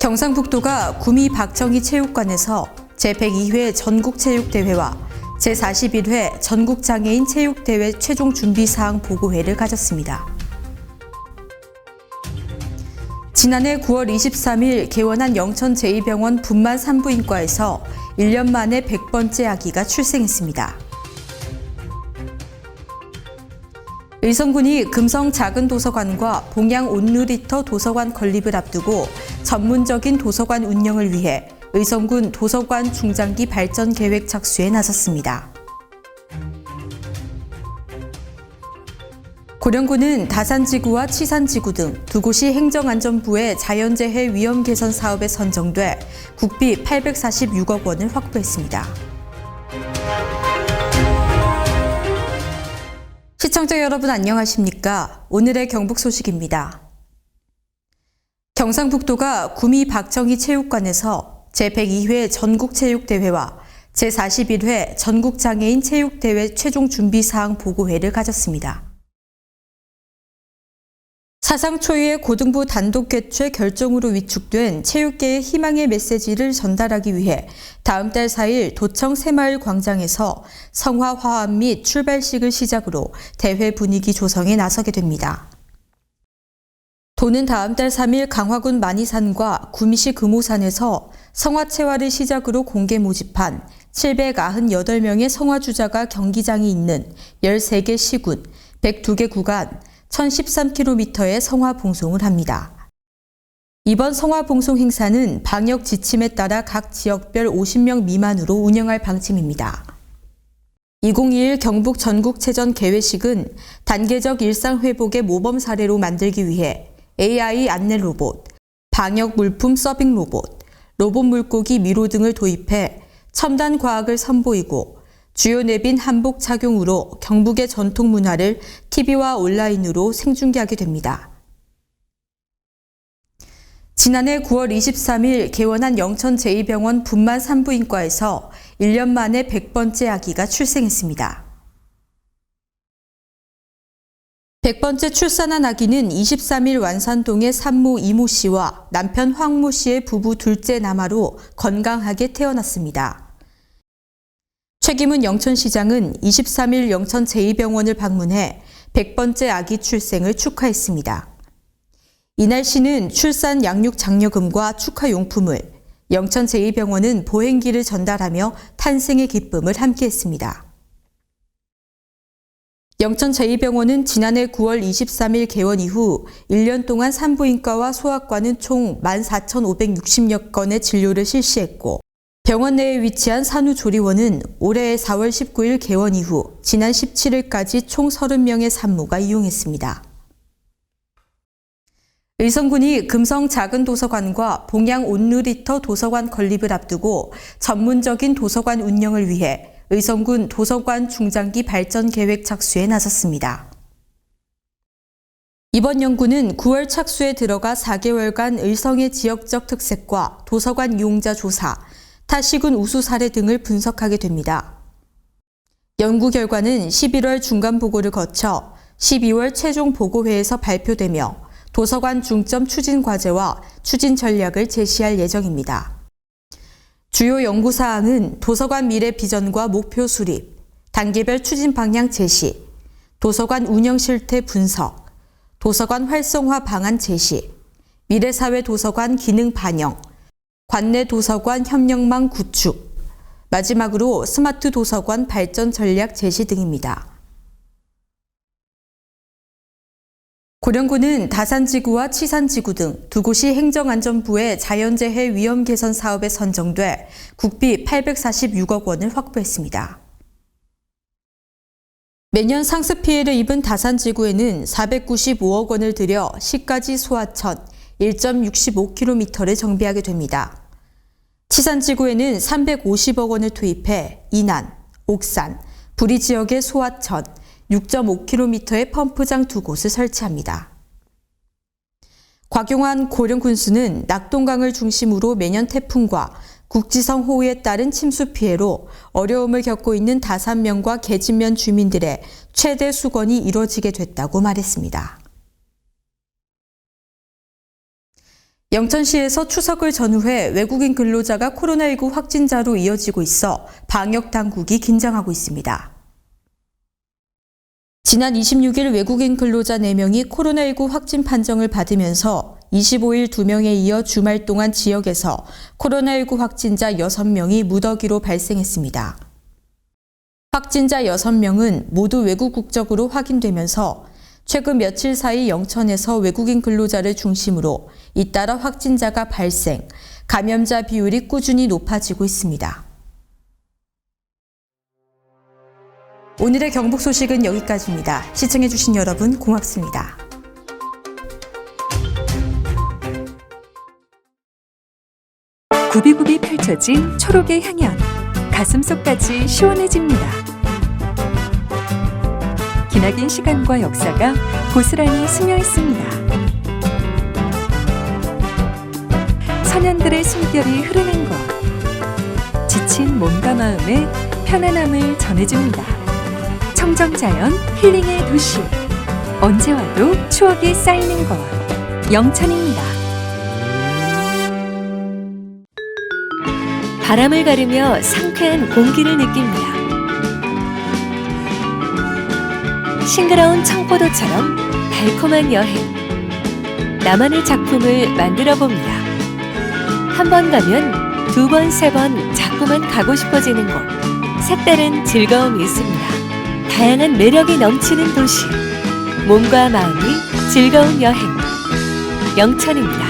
경상북도가 구미 박정희 체육관에서 제102회 전국체육대회와 제41회 전국장애인 체육대회 최종 준비사항 보고회를 가졌습니다. 지난해 9월 23일 개원한 영천 제2병원 분만 산부인과에서 1년 만에 100번째 아기가 출생했습니다. 의성군이 금성 작은 도서관과 봉양 온누리터 도서관 건립을 앞두고 전문적인 도서관 운영을 위해 의성군 도서관 중장기 발전 계획 착수에 나섰습니다. 고령군은 다산지구와 치산지구 등 두 곳이 행정안전부의 자연재해 위험 개선 사업에 선정돼 국비 846억 원을 확보했습니다. 시청자 여러분 안녕하십니까? 오늘의 경북 소식입니다. 경상북도가 구미 박정희 체육관에서 제102회 전국체육대회와 제41회 전국장애인 체육대회 최종 준비사항 보고회를 가졌습니다. 사상 초유의 고등부 단독 개최 결정으로 위축된 체육계의 희망의 메시지를 전달하기 위해 다음 달 4일 도청 새마을 광장에서 성화 화합 및 출발식을 시작으로 대회 분위기 조성에 나서게 됩니다. 도는 다음 달 3일 강화군 만이산과 구미시 금오산에서 성화체화를 시작으로 공개 모집한 798명의 성화주자가 경기장이 있는 13개 시군, 102개 구간, 1013km의 성화 봉송을 합니다. 이번 성화 봉송 행사는 방역 지침에 따라 각 지역별 50명 미만으로 운영할 방침입니다. 2021 경북 전국체전 개회식은 단계적 일상 회복의 모범 사례로 만들기 위해 AI 안내 로봇, 방역 물품 서빙 로봇, 로봇 물고기 미로 등을 도입해 첨단 과학을 선보이고 주요 내빈 한복 착용으로 경북의 전통 문화를 TV와 온라인으로 생중계하게 됩니다. 지난해 9월 23일 개원한 영천 제2병원 분만 산부인과에서 1년 만에 100번째 아기가 출생했습니다. 100번째 출산한 아기는 23일 완산동의 산모 이모 씨와 남편 황모 씨의 부부 둘째 남아로 건강하게 태어났습니다. 최기문 영천시장은 23일 영천 제2병원을 방문해 100번째 아기 출생을 축하했습니다. 이날 씨는 출산 양육 장려금과 축하용품을, 영천 제2병원은 보행기를 전달하며 탄생의 기쁨을 함께했습니다. 영천 제2병원은 지난해 9월 23일 개원 이후 1년 동안 산부인과와 소아과는 총 14,560여 건의 진료를 실시했고 병원 내에 위치한 산후조리원은 올해 4월 19일 개원 이후 지난 17일까지 총 30명의 산모가 이용했습니다. 의성군이 금성 작은 도서관과 봉양 온누리터 도서관 건립을 앞두고 전문적인 도서관 운영을 위해 의성군 도서관 중장기 발전 계획 착수에 나섰습니다. 이번 연구는 9월 착수에 들어가 4개월간 의성의 지역적 특색과 도서관 이용자 조사, 타 시군 우수 사례 등을 분석하게 됩니다. 연구 결과는 11월 중간 보고를 거쳐 12월 최종 보고회에서 발표되며 도서관 중점 추진 과제와 추진 전략을 제시할 예정입니다. 주요 연구 사항은 도서관 미래 비전과 목표 수립, 단계별 추진 방향 제시, 도서관 운영 실태 분석, 도서관 활성화 방안 제시, 미래사회 도서관 기능 반영, 관내 도서관 협력망 구축, 마지막으로 스마트 도서관 발전 전략 제시 등입니다. 고령군은 다산지구와 치산지구 등 두 곳이 행정안전부의 자연재해 위험 개선 사업에 선정돼 국비 846억 원을 확보했습니다. 매년 상습 피해를 입은 다산지구에는 495억 원을 들여 시가지 소하천 1.65km를 정비하게 됩니다. 치산지구에는 350억 원을 투입해 인안, 옥산, 부리 지역의 소하천 6.5km의 펌프장 2곳을 설치합니다. 곽용환 고령군수는 낙동강을 중심으로 매년 태풍과 국지성 호우에 따른 침수 피해로 어려움을 겪고 있는 다산면과 계진면 주민들의 최대 수건이 이뤄지게 됐다고 말했습니다. 영천시에서 추석을 전후해 외국인 근로자가 코로나19 확진자로 이어지고 있어 방역 당국이 긴장하고 있습니다. 지난 26일 외국인 근로자 4명이 코로나19 확진 판정을 받으면서 25일 2명에 이어 주말 동안 지역에서 코로나19 확진자 6명이 무더기로 발생했습니다. 확진자 6명은 모두 외국 국적으로 확인되면서 최근 며칠 사이 영천에서 외국인 근로자를 중심으로 잇따라 확진자가 발생, 감염자 비율이 꾸준히 높아지고 있습니다. 오늘의 경북 소식은 여기까지입니다. 시청해주신 여러분 고맙습니다. 굽이굽이 펼쳐진 초록의 향연, 가슴속까지 시원해집니다. 기나긴 시간과 역사가 고스란히 스며 있습니다. 선현들의 숨결이 흐르는 곳, 지친 몸과 마음에 편안함을 전해줍니다. 청정자연 힐링의 도시, 언제 와도 추억이 쌓이는 곳, 영천입니다. 바람을 가르며 상쾌한 공기를 느낍니다. 싱그러운 청포도처럼 달콤한 여행, 나만의 작품을 만들어 봅니다. 한 번 가면 2번, 3번 자꾸만 가고 싶어지는 곳, 색다른 즐거움이 있습니다. 다양한 매력이 넘치는 도시, 몸과 마음이 즐거운 여행, 영천입니다.